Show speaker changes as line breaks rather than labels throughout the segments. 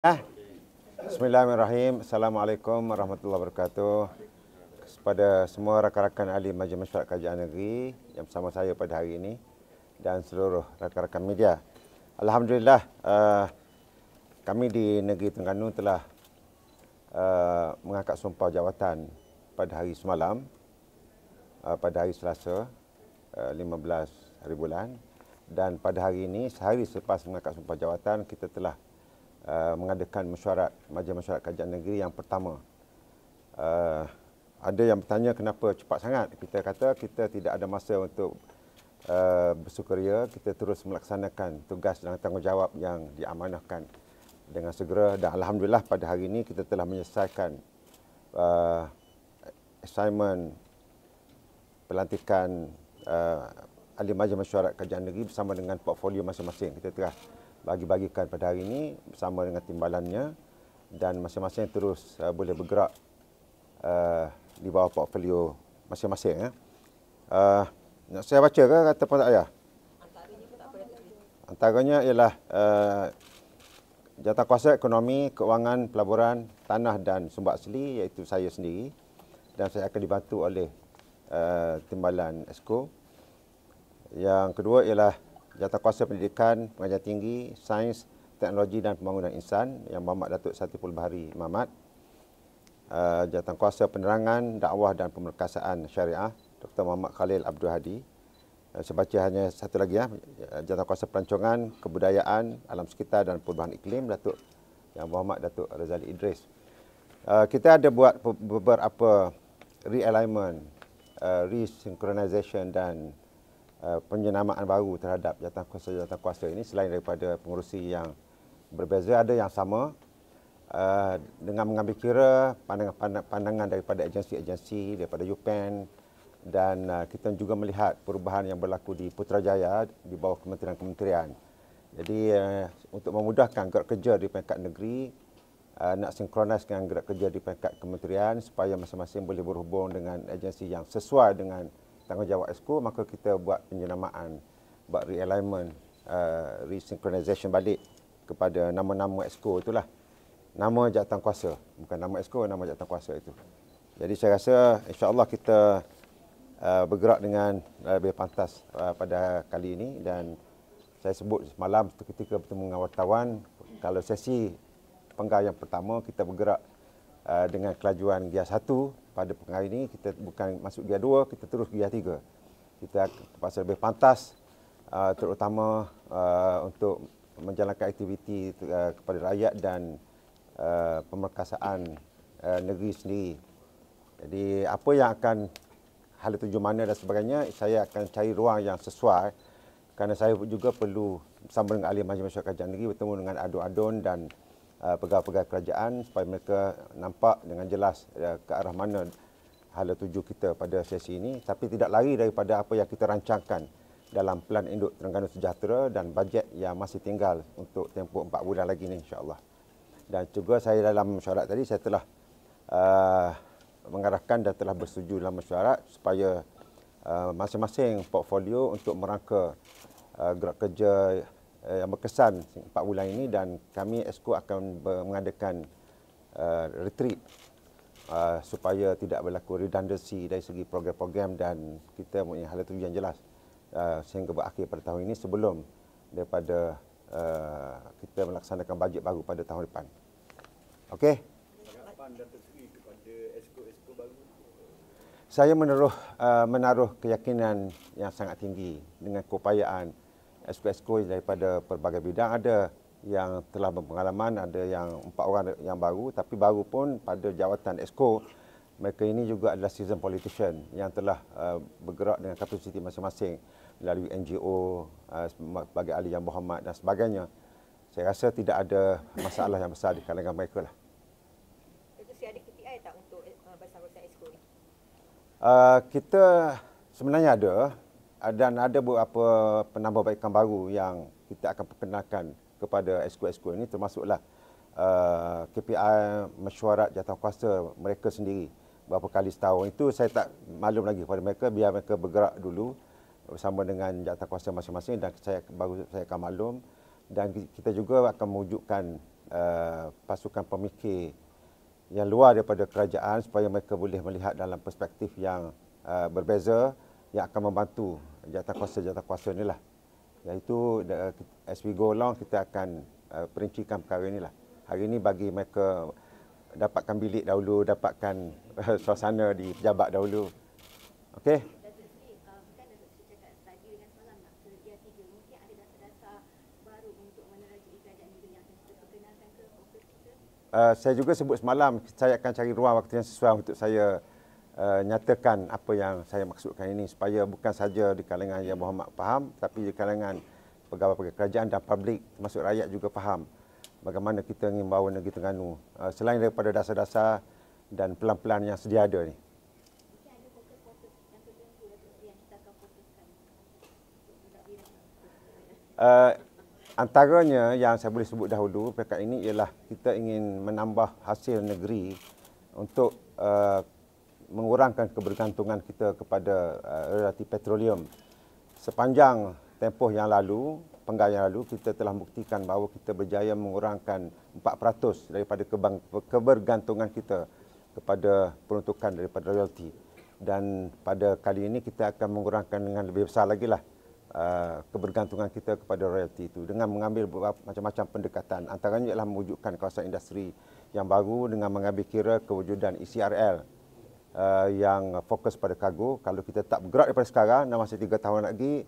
Bismillahirrahmanirrahim. Assalamualaikum warahmatullahi wabarakatuh. Kepada semua rakan-rakan ahli Majlis Mesyuarat Kerajaan Negeri yang bersama saya pada hari ini dan seluruh rakan-rakan media. Alhamdulillah, kami di negeri Terengganu telah mengangkat sumpah jawatan pada hari semalam, pada hari Selasa, 15 hari bulan. Dan pada hari ini, sehari selepas mengangkat sumpah jawatan, kita telah mengadakan mesyuarat Majlis Mesyuarat Kerajaan Negeri yang pertama. Ada yang bertanya kenapa cepat sangat. Kita kata kita tidak ada masa untuk bersukaria. Kita terus melaksanakan tugas dan tanggungjawab yang diamanahkan dengan segera. Dan Alhamdulillah pada hari ini kita telah menyelesaikan assignment pelantikan ahli Majlis Mesyuarat Kerajaan Negeri bersama dengan portfolio masing-masing. Kita telah bagi-bagikan pada hari ini bersama dengan timbalannya dan masing-masing terus boleh bergerak di bawah portfolio masing-masing. Nak saya baca ke ataupun tak payah? Antaranya ialah Jawatankuasa Ekonomi, Keuangan, Pelaburan, Tanah dan Sumber Asli, iaitu saya sendiri, dan saya akan dibantu oleh timbalan Esko. Yang kedua ialah Jawatankuasa Pendidikan, Pengajian Tinggi, Sains, Teknologi dan Pembangunan Insan yang Muhammad Datuk Satiful Bahari Mamat. Jawatankuasa Penerangan, Dakwah dan Pemerkasaan Syariah, Dr. Muhammad Khalil Abdul Hadi. Saya baca hanya satu lagi ya. Jawatankuasa Pelancongan, Kebudayaan, Alam Sekitar dan Perubahan Iklim, Datuk Yang Muhammad Datuk Razali Idris. Kita ada buat beberapa realignment, resyncronization dan penjenamaan baru terhadap jawatankuasa ini. Selain daripada pengurusi yang berbeza, ada yang sama dengan mengambil kira pandangan daripada agensi-agensi, daripada UPEN, dan kita juga melihat perubahan yang berlaku di Putrajaya di bawah kementerian-kementerian. Jadi untuk memudahkan gerak kerja di peringkat negeri, nak sinkronis dengan gerak kerja di peringkat kementerian supaya masing-masing boleh berhubung dengan agensi yang sesuai dengan tanggungjawab Esko, maka kita buat penjenamaan, buat realignment, resynchronization balik kepada nama-nama Esko itulah. Nama jawatankuasa, bukan nama Esko, nama jawatankuasa itu. Jadi saya rasa insya-Allah kita bergerak dengan lebih pantas pada kali ini, dan saya sebut semalam ketika bertemu dengan wartawan, kalau sesi penggal yang pertama kita bergerak dengan kelajuan Gear 1. Pada hari ini kita bukan masuk Gear 2, kita terus Gear 3. Kita terpaksa lebih pantas, terutama untuk menjalankan aktiviti kepada rakyat dan pemerkasaan negeri sendiri. Jadi apa yang akan hala tuju mana dan sebagainya, saya akan cari ruang yang sesuai, kerana saya juga perlu bersama dengan ahli Majlis Mesyuarat Kerajaan Negeri bertemu dengan adun-adun dan pegawai-pegawai kerajaan supaya mereka nampak dengan jelas ke arah mana hala tuju kita pada sesi ini, tapi tidak lari daripada apa yang kita rancangkan dalam Pelan Induk Terengganu Sejahtera dan bajet yang masih tinggal untuk tempoh 4 bulan lagi ni, insya-Allah. Dan juga saya dalam mesyuarat tadi saya telah mengarahkan dan telah bersetuju dalam mesyuarat supaya masing-masing portfolio untuk merangka gerak kerja yang berkesan 4 bulan ini, dan kami Esko akan mengadakan retreat supaya tidak berlaku redundancy dari segi program-program, dan kita mempunyai hala tuju yang jelas sehingga berakhir pada tahun ini sebelum daripada kita melaksanakan bajet baru pada tahun depan. Okey.
Harapan Datuk Seri kepada Esko baru?
Saya menaruh keyakinan yang sangat tinggi dengan keupayaan Esko-Esko daripada pelbagai bidang. Ada yang telah berpengalaman, ada yang 4 orang yang baru, tapi baru pun pada jawatan Esko, mereka ini juga adalah seasoned politician yang telah bergerak dengan kapasiti masing-masing melalui NGO, sebagai ahli yang berhormat dan sebagainya. Saya rasa tidak ada masalah yang besar di kalangan mereka lah.
Itu ada KPI tak untuk bersama-sama Esko ni?
Kita sebenarnya ada, dan ada beberapa penambahbaikan baru yang kita akan perkenalkan kepada Esko-Esko ini, termasuklah KPI mesyuarat jawatankuasa mereka sendiri berapa kali setahun. Itu saya tak maklum lagi kepada mereka, biar mereka bergerak dulu bersama dengan jawatankuasa masing-masing, dan saya akan maklum. Dan kita juga akan mewujudkan pasukan pemikir yang luar daripada kerajaan supaya mereka boleh melihat dalam perspektif yang berbeza yang akan membantu jawatan kuasa inilah. Iaitu as we go along kita akan perincikan perkara inilah. Hari ini bagi mereka dapatkan bilik dahulu, dapatkan suasana di pejabat dahulu. Okey.
Datuk Seri, kan Datuk Seri cakap tadi dengan semalam nak ke dia 3, mungkin ada dasar-dasar baru untuk menerajui keadaan negeri yang akan kita perkenalkan ke fokus kita?
Saya juga sebut semalam, saya akan cari ruang waktu yang sesuai untuk saya nyatakan apa yang saya maksudkan ini supaya bukan saja di kalangan Yang Berhormat faham, tapi di kalangan pegawai-pegawai kerajaan dan publik termasuk rakyat juga faham bagaimana kita ingin bawa negeri Terengganu selain daripada dasar-dasar dan pelan-pelan yang sedia ada ni.
Mungkin ada fokus-fokus yang tertentu Datuk Seri yang kita akan fokuskan untuk mentadbir.
Antaranya yang saya boleh sebut dahulu perkara ini ialah kita ingin menambah hasil negeri untuk mengurangkan kebergantungan kita kepada realiti petroleum. Sepanjang tempoh yang lalu, penggal yang lalu, kita telah buktikan bahawa kita berjaya mengurangkan 4% daripada kebergantungan kita kepada peruntukan daripada royalti. Dan pada kali ini kita akan mengurangkan dengan lebih besar lagi lah kebergantungan kita kepada royalti itu dengan mengambil macam-macam pendekatan. Antaranya ialah mewujudkan kawasan industri yang baru dengan mengambil kira kewujudan ECRL yang fokus pada kargo. Kalau kita tak bergerak daripada sekarang dan masih 3 tahun lagi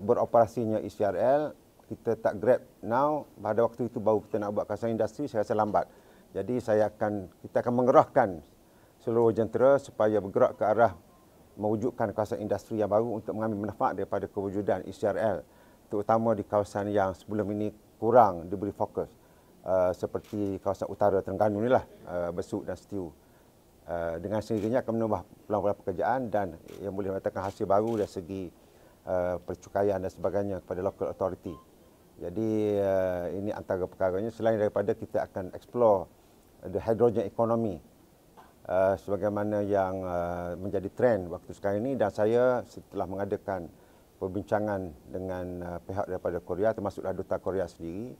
beroperasinya ECRL, kita tak grab now, pada waktu itu baru kita nak buat kawasan industri, saya rasa lambat. Jadi kita akan mengerahkan seluruh jentera supaya bergerak ke arah mewujudkan kawasan industri yang baru untuk mengambil manfaat daripada kewujudan ECRL, terutama di kawasan yang sebelum ini kurang diberi fokus, seperti kawasan utara Terengganu inilah, Besuk dan Setiu. Dengan sendirinya akan menambah peluang-peluang pekerjaan dan yang boleh mendatangkan hasil baru dari segi percukaian dan sebagainya kepada local authority. Jadi ini antara perkaranya. Selain daripada kita akan explore the hydrogen economy sebagaimana yang menjadi trend waktu sekarang ini, dan saya setelah mengadakan perbincangan dengan pihak daripada Korea, termasuklah Duta Korea sendiri,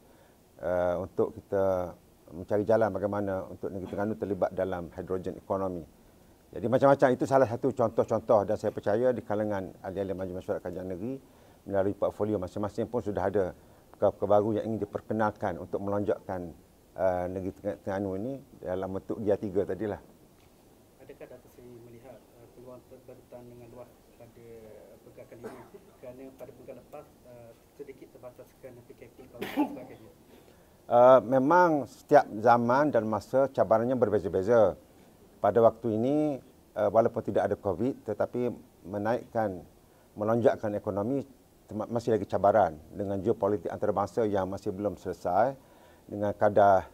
untuk kita mencari jalan bagaimana untuk negeri Terengganu terlibat dalam hydrogen economy. Jadi macam-macam itu salah satu contoh-contoh, dan saya percaya di kalangan ahli-ahli Majlis Mesyuarat Kerajaan Negeri melalui portfolio masing-masing pun sudah ada perkara baru yang ingin diperkenalkan untuk melonjakkan negeri Terengganu ini dalam bentuk Gear 3 tadilah.
Adakah Datuk Seri melihat peluang bertandingan luas pada pergerakan ini kerana pada pekan lepas sedikit terbataskan PKP dan sebagainya?
Memang setiap zaman dan masa cabarannya berbeza-beza. Pada waktu ini, walaupun tidak ada COVID, tetapi melonjakkan ekonomi masih lagi cabaran dengan geopolitik antarabangsa yang masih belum selesai, dengan kadar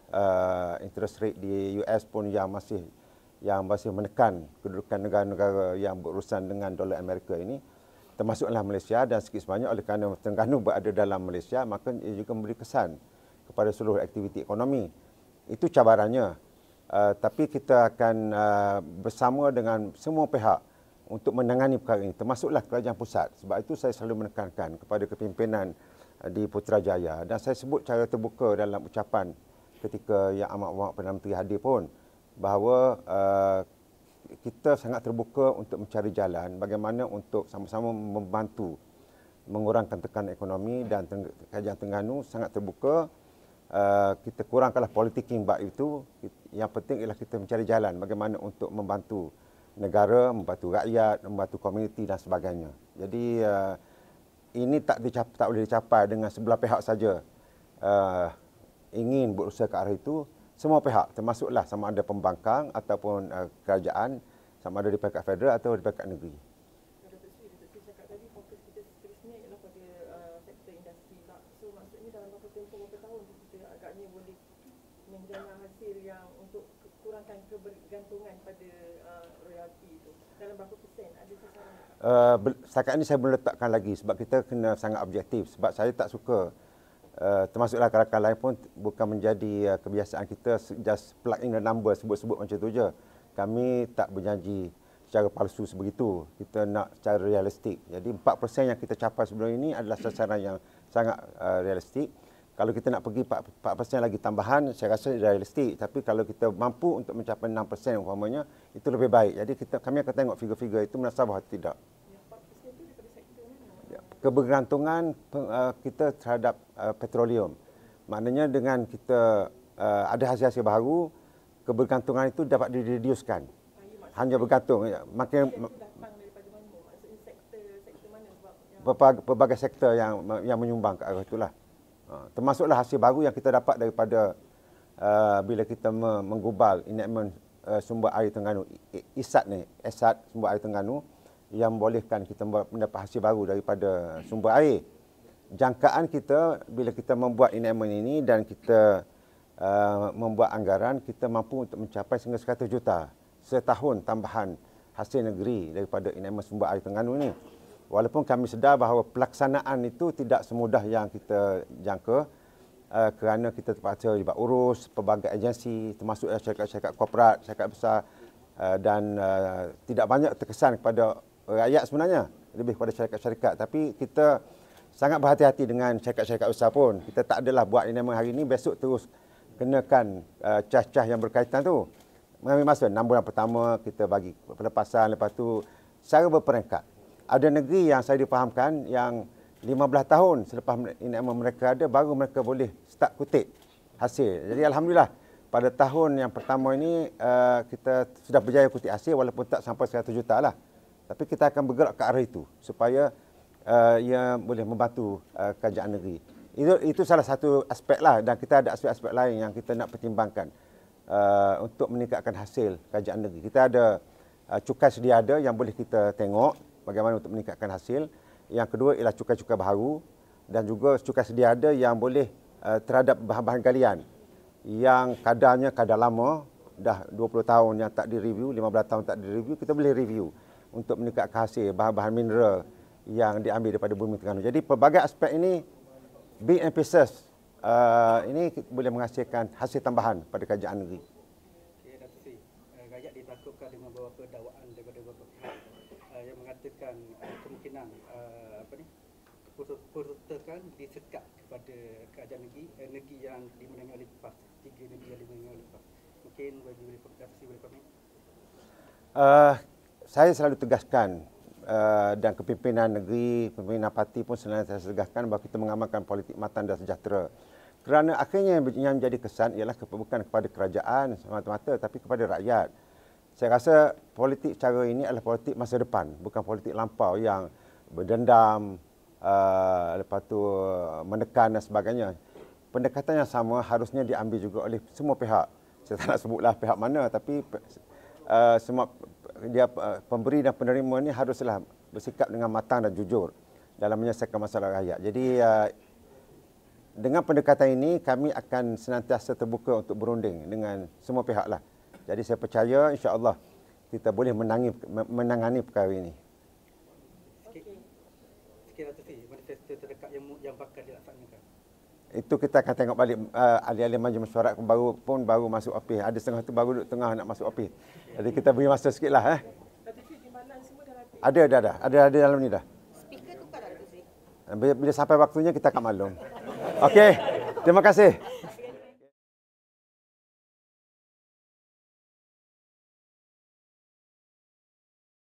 interest rate di US pun yang masih menekan kedudukan negara-negara yang berurusan dengan dolar Amerika ini, termasuklah Malaysia, dan sikit sebanyak oleh kerana Terengganu berada dalam Malaysia, maka ia juga memberi kesan kepada seluruh aktiviti ekonomi. Itu cabarannya. Tapi kita akan bersama dengan semua pihak untuk menangani perkara ini, termasuklah kerajaan pusat. Sebab itu saya selalu menekankan kepada kepimpinan di Putrajaya, dan saya sebut cara terbuka dalam ucapan ketika Yang Amat Perdana Menteri hadir pun, bahawa kita sangat terbuka untuk mencari jalan bagaimana untuk sama-sama membantu mengurangkan tekanan ekonomi, dan kerajaan Terengganu sangat terbuka. Kita kurangkanlah politik bab itu. Yang penting ialah kita mencari jalan bagaimana untuk membantu negara, membantu rakyat, membantu komuniti dan sebagainya. Jadi ini tak boleh dicapai dengan sebelah pihak saja. Ingin berusaha ke arah itu, semua pihak, termasuklah sama ada pembangkang ataupun kerajaan, sama ada di peringkat federal atau di peringkat negeri.
Datuk Seri cakap tadi fokus kita seterusnya ialah pada sektor industri tak. So maksudnya dalam berapa tahun kita agaknya boleh menjana hasil yang untuk kurangkan kebergantungan pada royalti itu. Dalam berapa persen? Ada sasaran?
Setakat ini saya belum letakkan lagi sebab kita kena sangat objektif. Sebab saya tak suka, termasuklah rakan-rakan lain pun, bukan menjadi kebiasaan kita just plug in the number, sebut-sebut macam tu je. Kami tak berjanji secara palsu sebegitu. Kita nak secara realistik. Jadi 4% yang kita capai sebelum ini adalah sasaran yang sangat realistik. Kalau kita nak pergi 4% lagi tambahan, saya rasa realistik. Tapi kalau kita mampu untuk mencapai 6% umpamanya, itu lebih baik. Jadi kami akan tengok figure-figure itu munasabah atau tidak.
Yang 4% itu daripada sektor mana?
Kebergantungan kita terhadap petroleum. Maknanya dengan kita ada hasil-hasil baru, kebergantungan itu dapat direducekan. Hanya bergantung. Makin
Datang daripada mana? Maksudnya sektor mana? Sebab
pelbagai sektor yang menyumbang ke arah itulah. Termasuklah hasil baru yang kita dapat daripada bila kita menggubal enactment sumber air Terengganu, ESAT sumber air Terengganu, yang membolehkan kita mendapat hasil baru daripada sumber air. Jangkaan kita bila kita membuat enactment ini dan kita membuat anggaran, kita mampu untuk mencapai sehingga 100 juta setahun tambahan hasil negeri daripada enactment sumber air Terengganu ini. Walaupun kami sedar bahawa pelaksanaan itu tidak semudah yang kita jangka kerana kita terpaksa libat urus pelbagai agensi termasuk syarikat-syarikat korporat, syarikat besar dan tidak banyak terkesan kepada rakyat sebenarnya, lebih kepada syarikat-syarikat. Tapi kita sangat berhati-hati dengan syarikat-syarikat besar pun. Kita tak adalah buat enactment hari ini, besok terus kenakan cas-cas yang berkaitan tu. Mengambil masa 6 bulan pertama kita bagi pelepasan, lepas tu secara berperingkat. Ada negeri yang saya difahamkan yang 15 tahun selepas enactment mereka ada, baru mereka boleh start kutip hasil. Jadi Alhamdulillah, pada tahun yang pertama ini kita sudah berjaya kutip hasil walaupun tak sampai 100 juta lah. Tapi kita akan bergerak ke arah itu supaya ia boleh membantu kerajaan negeri. Itu salah satu aspek lah, dan kita ada aspek-aspek lain yang kita nak pertimbangkan untuk meningkatkan hasil kerajaan negeri. Kita ada cukai sedia ada yang boleh kita tengok bagaimana untuk meningkatkan hasil. Yang kedua ialah cukai-cukai baru dan juga cukai sedia ada yang boleh terhadap bahan-bahan galian yang kadarnya kadar lama, dah 20 tahun yang tak direview, 15 tahun tak direview, kita boleh review untuk meningkatkan hasil bahan-bahan mineral yang diambil daripada bumi Terengganu. Jadi pelbagai aspek ini, big and pieces, ini boleh menghasilkan hasil tambahan pada kerajaan negeri.
Okey, Datuk Seri, rakyat ditakutkan dengan beberapa dakwaan daripada beberapa pihak yang mengatakan kemungkinan keputusan disekat kepada kerajaan negeri yang dimenangi oleh PAS, 3 negeri yang dimenangi oleh PAS. Mungkin Datuk Seri boleh komen?
Saya selalu tegaskan dan kepimpinan negeri, pimpinan parti pun selalu saya tegaskan bahawa kita mengamalkan politik matang dan sejahtera. Kerana akhirnya yang menjadi kesan ialah bukan kepada kerajaan semata-mata, tapi kepada rakyat. Saya rasa politik cara ini adalah politik masa depan, bukan politik lampau yang berdendam, lepas tu menekan dan sebagainya. Pendekatan yang sama harusnya diambil juga oleh semua pihak. Saya tak nak sebutlah pihak mana, tapi semua pemberi dan penerima ini haruslah bersikap dengan matang dan jujur dalam menyelesaikan masalah rakyat. Jadi dengan pendekatan ini kami akan senantiasa terbuka untuk berunding dengan semua pihak lah. Jadi saya percaya insya-Allah kita boleh menangani perkara ini.
Sikit Datuk Seri, manifesto terdekat yang bakal dilaksanakan.
Itu kita akan tengok balik ahli-ahli majlis mesyuarat baru masuk ofis. Ada setengah tu baru duduk tengah nak masuk ofis. Jadi kita beri masa sikitlah.
Datuk Seri, timbalan semua dah rapi.
Ada dalam ni dah.
Speaker tukar tak Datuk Seri?
Bila sampai waktunya kita akan maklum. Okey. Terima kasih.